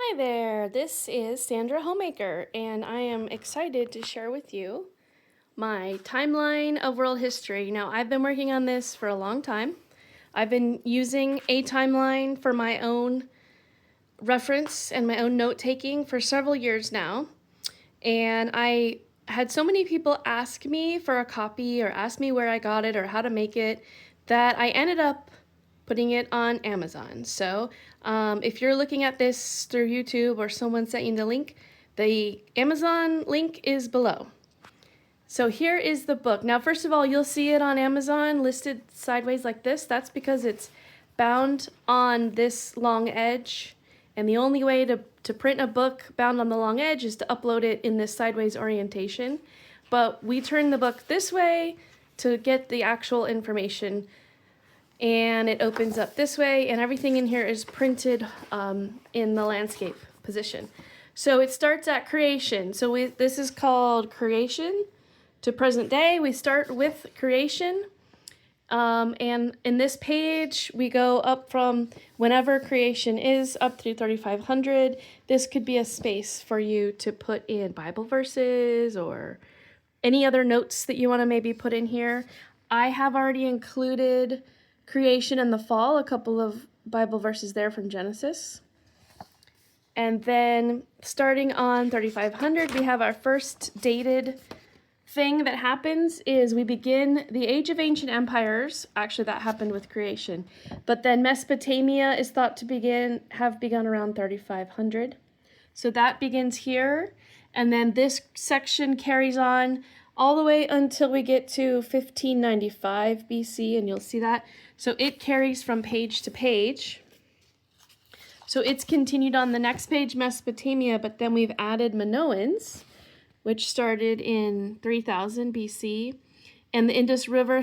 Hi there, this is Sandra Homemaker, and I am excited to share with you my timeline of world history. Now, I've been working on this for a long time. I've been using a timeline for my own reference and my own note-taking for several years now, and I had so many people ask me for a copy or ask me where I got it or how to make it that I ended up putting it on Amazon. So if you're looking at this through YouTube or someone sent you the link, the Amazon link is below. So here is the book. Now, first of all, you'll see it on Amazon listed sideways like this. That's because it's bound on this long edge. And the only way to print a book bound on the long edge is to upload it in this sideways orientation. But we turn the book this way to get the actual information, and it opens up this way, and everything in here is printed in the landscape position. So it starts at creation. So this is called creation to present day. We start with creation, and in this page we go up from whenever creation is up through 3500. This could be a space for you to put in Bible verses or any other notes that you want to maybe put in here. I have already included creation and the fall, a couple of Bible verses there from Genesis. And then starting on 3500, we have our first dated thing that happens is we begin the age of ancient empires. Actually, that happened with creation. But then Mesopotamia is thought to have begun around 3500. So that begins here. And then this section carries on all the way until we get to 1595 BC, and you'll see that. So it carries from page to page. So it's continued on the next page, Mesopotamia, but then we've added Minoans, which started in 3000 BC, and the Indus River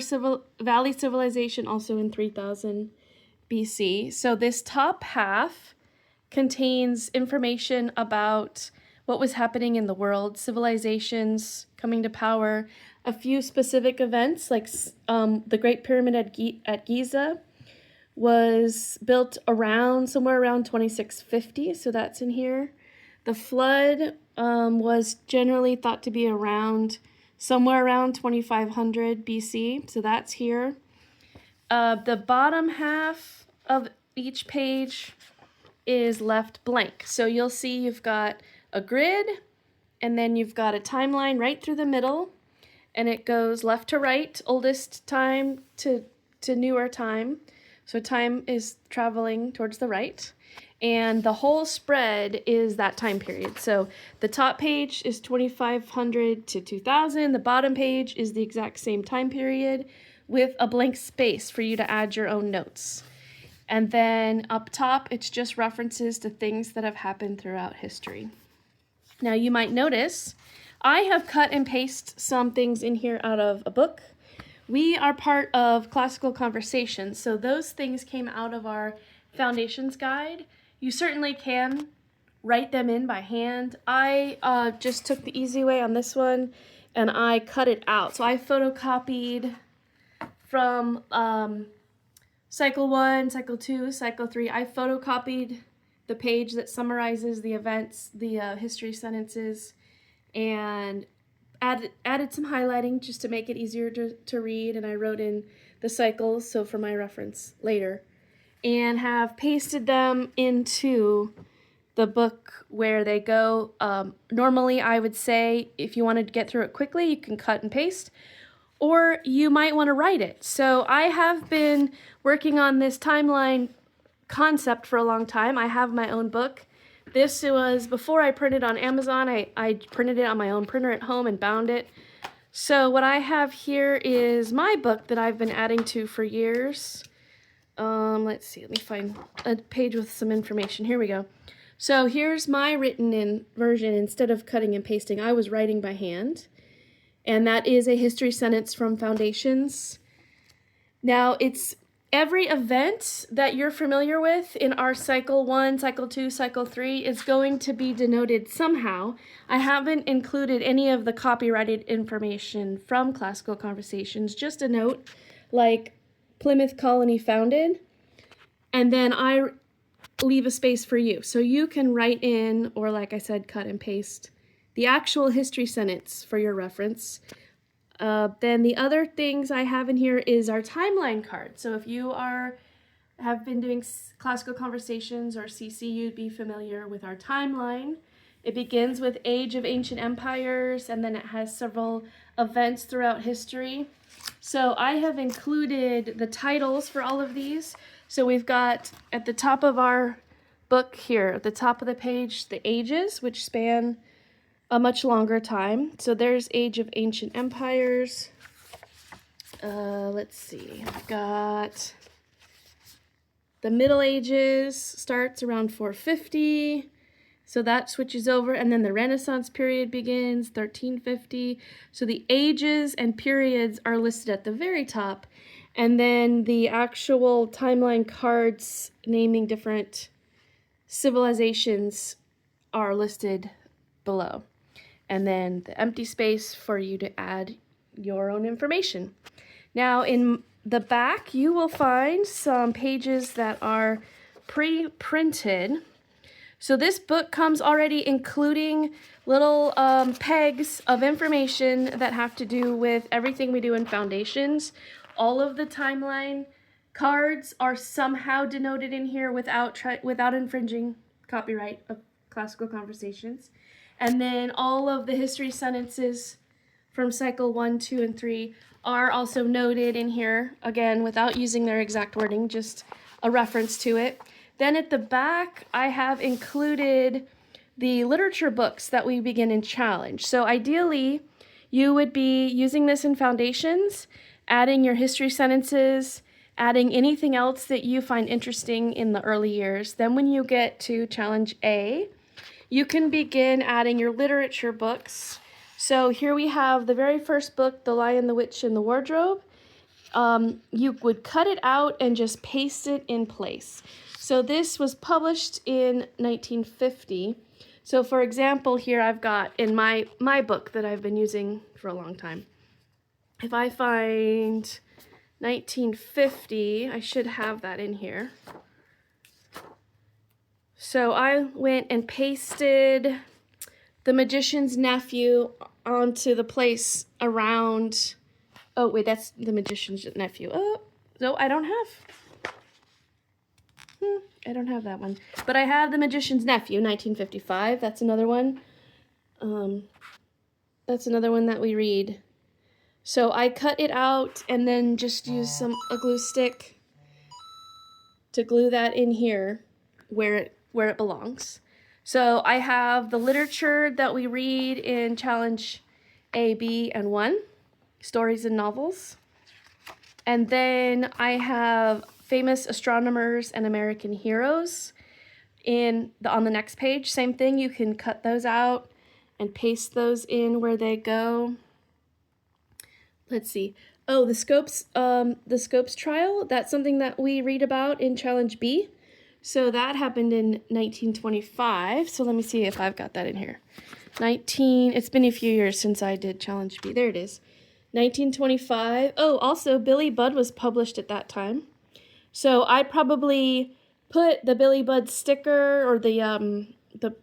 Valley Civilization also in 3000 BC. So this top half contains information about what was happening in the world, civilizations coming to power, a few specific events like the Great Pyramid at Giza was built somewhere around 2650, so that's in here. The flood was generally thought to be somewhere around 2500 BC, so that's here. The bottom half of each page is left blank, so you'll see you've got a grid, and then you've got a timeline right through the middle, and it goes left to right, oldest time to newer time. So time is traveling towards the right, and the whole spread is that time period. So the top page is 2500 to 2000. The bottom page is the exact same time period with a blank space for you to add your own notes. And then up top, it's just references to things that have happened throughout history. Now you might notice I have cut and pasted some things in here out of a book. We are part of Classical Conversations, so those things came out of our Foundations Guide. You certainly can write them in by hand. I just took the easy way on this one, and I cut it out. So I photocopied from Cycle 1, Cycle 2, Cycle 3. I photocopied the page that summarizes the events, the history sentences, and added some highlighting just to make it easier to read, and I wrote in the cycles, so for my reference later, and have pasted them into the book where they go. Normally, I would say if you wanted to get through it quickly, you can cut and paste, or you might want to write it. So I have been working on this timeline concept for a long time. I have my own book. This was before I printed on Amazon. I printed it on my own printer at home and bound it. So what I have here is my book that I've been adding to for years. Let's see, let me find a page with some information. Here we go. So here's my written in version. Instead of cutting and pasting, I was writing by hand. And that is a history sentence from Foundations. Now it's every event that you're familiar with in our Cycle 1, Cycle 2, Cycle 3 is going to be denoted somehow. I haven't included any of the copyrighted information from Classical Conversations, just a note like Plymouth Colony founded. And then I leave a space for you. So you can write in, or like I said, cut and paste the actual history sentence for your reference. Then the other things I have in here is our timeline card. So if you have been doing classical conversations or CC, you'd be familiar with our timeline. It begins with Age of Ancient Empires, and then it has several events throughout history. So I have included the titles for all of these. So we've got at the top of our book here, at the top of the page, the ages, which span a much longer time. So there's Age of Ancient Empires. Let's see, I've got the Middle Ages, starts around 450. So that switches over, and then the Renaissance period begins, 1350. So the ages and periods are listed at the very top, and then the actual timeline cards naming different civilizations are listed below. And then the empty space for you to add your own information. Now in the back, you will find some pages that are pre-printed. So this book comes already including little pegs of information that have to do with everything we do in foundations. All of the timeline cards are somehow denoted in here without infringing copyright of classical conversations. And then all of the history sentences from cycle 1, 2, and 3 are also noted in here, again, without using their exact wording, just a reference to it. Then at the back, I have included the literature books that we begin in challenge. So ideally, you would be using this in foundations, adding your history sentences, adding anything else that you find interesting in the early years. Then when you get to challenge A, you can begin adding your literature books. So here we have the very first book, The Lion, the Witch, and the Wardrobe. You would cut it out and just paste it in place. So this was published in 1950. So for example, here I've got in my book that I've been using for a long time. If I find 1950, I should have that in here. So I went and pasted The Magician's Nephew onto the place around, oh wait, that's The Magician's Nephew. Oh, no, I don't have that one. But I have The Magician's Nephew, 1955. That's another one. That's another one that we read. So I cut it out and then just use a glue stick to glue that in here where it belongs. So I have the literature that we read in challenge A, B, and 1, stories and novels. And then I have famous astronomers and American heroes on the next page. Same thing, you can cut those out and paste those in where they go. Let's see. Oh, the Scopes trial, that's something that we read about in challenge B. So that happened in 1925. So let me see if I've got that in here. It's been a few years since I did challenge B. There it is. 1925. Oh, also Billy Budd was published at that time. So I probably put the Billy Budd sticker, or the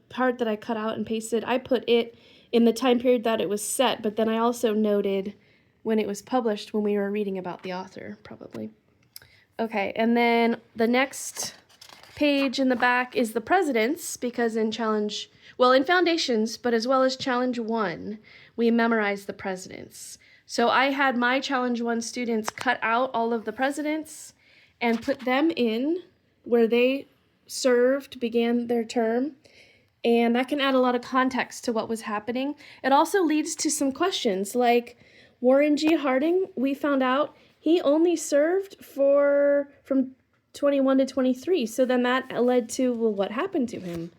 part that I cut out and pasted, I put it in the time period that it was set, but then I also noted when it was published when we were reading about the author, probably. Okay, and then the next page in the back is the presidents, because in foundations, but as well as challenge 1, we memorized the presidents. So I had my challenge 1 students cut out all of the presidents and put them in where they began their term, and that can add a lot of context to what was happening. It also leads to some questions, like Warren G. Harding, we found out he only served from 21 to 23, so then that led to, well, what happened to him?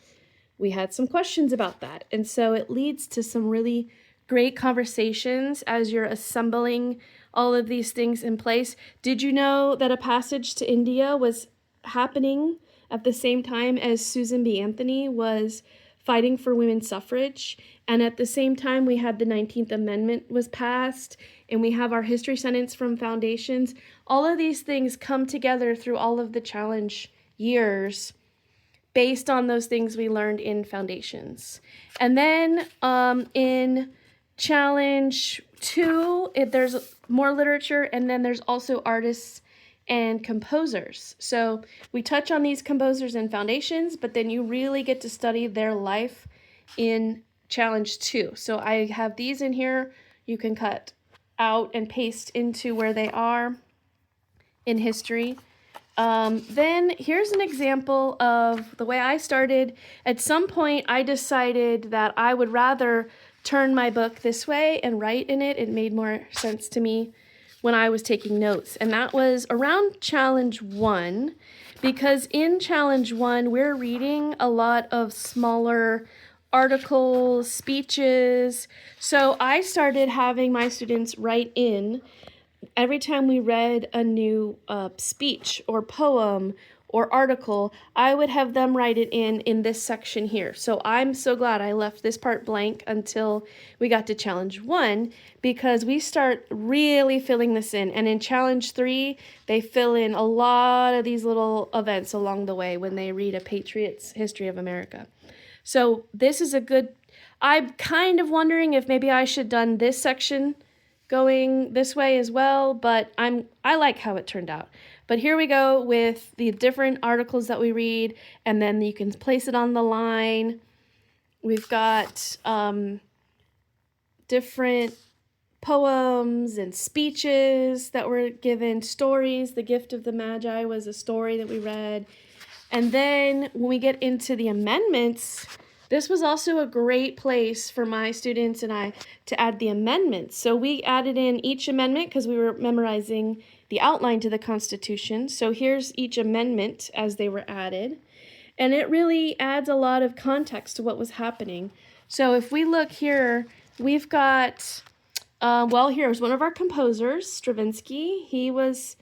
We had some questions about that, and so it leads to some really great conversations as you're assembling all of these things in place. Did you know that a passage to India was happening at the same time as Susan B. Anthony was fighting for women's suffrage? And at the same time, we had the 19th Amendment was passed, and we have our history sentence from foundations. All of these things come together through all of the challenge years based on those things we learned in foundations. And then in challenge 2, there's more literature, and then there's also artists and composers. So we touch on these composers in foundations, but then you really get to study their life in challenge 2. So I have these in here. You can cut out and paste into where they are in history. Then here's an example of the way I started. At some point, I decided that I would rather turn my book this way and write in it. It made more sense to me when I was taking notes. And that was around challenge 1, because in challenge 1, we're reading a lot of smaller articles, speeches. So I started having my students write in every time we read a new speech or poem or article. I would have them write it in this section here. So I'm so glad I left this part blank until we got to challenge 1, because we start really filling this in. And in challenge 3, they fill in a lot of these little events along the way when they read a patriot's history of America. So this is a good, I'm kind of wondering if maybe I should done this section going this way as well, but I like how it turned out. But here we go with the different articles that we read, and then you can place it on the line. We've got different poems and speeches that were given, stories. The Gift of the Magi was a story that we read. And then when we get into the amendments, this was also a great place for my students and I to add the amendments. So we added in each amendment because we were memorizing the outline to the Constitution. So here's each amendment as they were added. And it really adds a lot of context to what was happening. So if we look here, we've got, here's one of our composers, Stravinsky. He was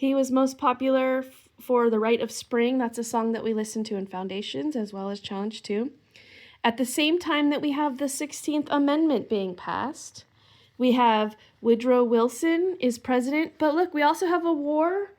most popular for The Rite of Spring. That's a song that we listened to in Foundations as well as Challenge 2. At the same time that we have the 16th Amendment being passed, we have Woodrow Wilson is president. But look, we also have a war.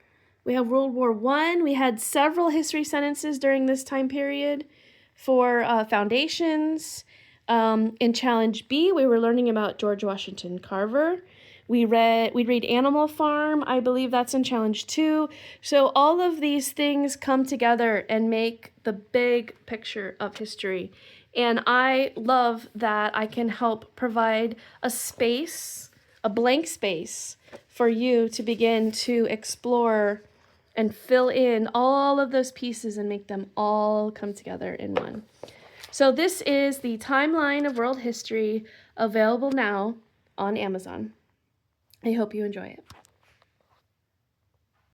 We have World War I. We had several history sentences during this time period for Foundations. In Challenge B, we were learning about George Washington Carver. We'd read Animal Farm. I believe that's in Challenge 2. So all of these things come together and make the big picture of history. And I love that I can help provide a space, a blank space, for you to begin to explore and fill in all of those pieces and make them all come together in one. So this is the Timeline of World History, available now on Amazon. I hope you enjoy it.